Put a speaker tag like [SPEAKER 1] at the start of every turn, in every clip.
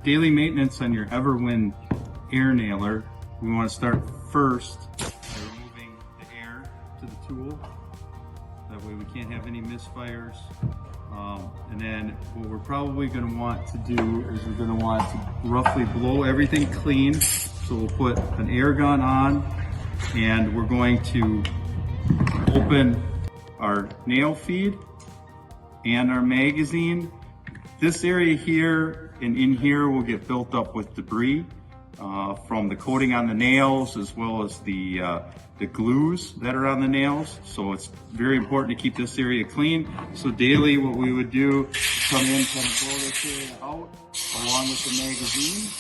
[SPEAKER 1] daily maintenance on your Everwind air nailer, we want to start first by removing the air to the tool. That way we can't have any misfires. And then what we're probably going to want to do is we're going to want to roughly blow everything clean. So we'll put an air gun on and we're going to open our nail feed and our magazine. This area here and in here will get built up with debris from the coating on the nails as well as the glues that are on the nails. So it's very important to keep this area clean. So daily what we would do is come in, kind of blow this area out along with the magazine.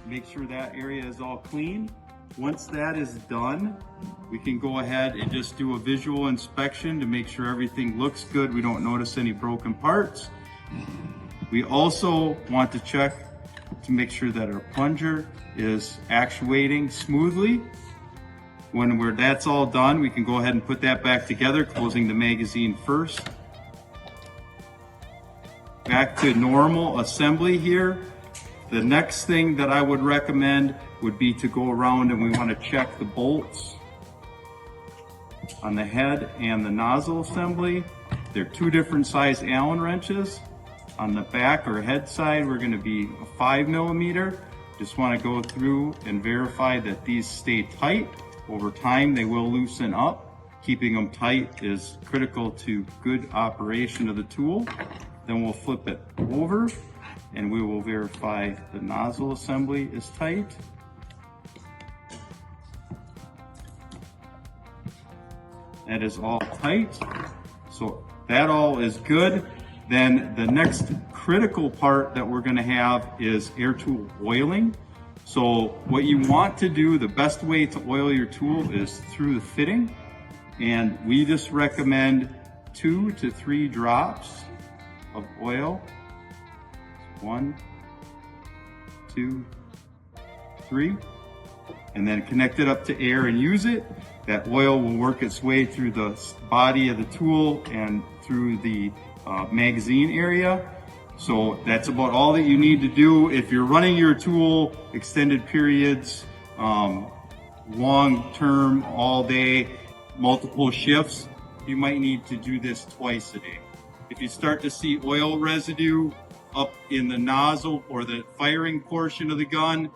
[SPEAKER 1] Make sure that area is all clean. Once that is done, we can go ahead and just do a visual inspection to make sure everything looks good. We don't notice any broken parts. We also want to check to make sure that our plunger is actuating smoothly. When that's all done, we can go ahead and put that back together, closing the magazine first. Back to normal assembly here. The next thing that I would recommend would be to go around and we want to check the bolts on the head and the nozzle assembly. They're two different size Allen wrenches. On the back or head side, we're going to be a 5mm. Just want to go through and verify that these stay tight. Over time, they will loosen up. Keeping them tight is critical to good operation of the tool. Then we'll flip it over and we will verify the nozzle assembly is tight. That is all tight. So that all is good. Then the next critical part that we're going to have is air tool oiling. So what you want to do, the best way to oil your tool is through the fitting. And we just recommend 2 to 3 drops of oil. 1, 2, 3. And then connect it up to air and use it. That oil will work its way through the body of the tool and through the magazine area. So that's about all that you need to do. If you're running your tool extended periods, long term, all day, multiple shifts, you might need to do this twice a day. If you start to see oil residue up in the nozzle or the firing portion of the gun,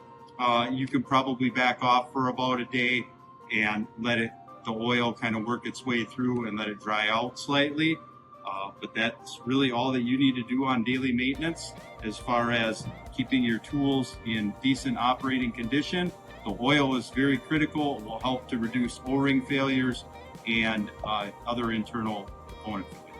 [SPEAKER 1] you can probably back off for about a day and let the oil kind of work its way through and let it dry out slightly. But that's really all that you need to do on daily maintenance as far as keeping your tools in decent operating condition. The oil is very critical. It will help to reduce O-ring failures and other internal component failures.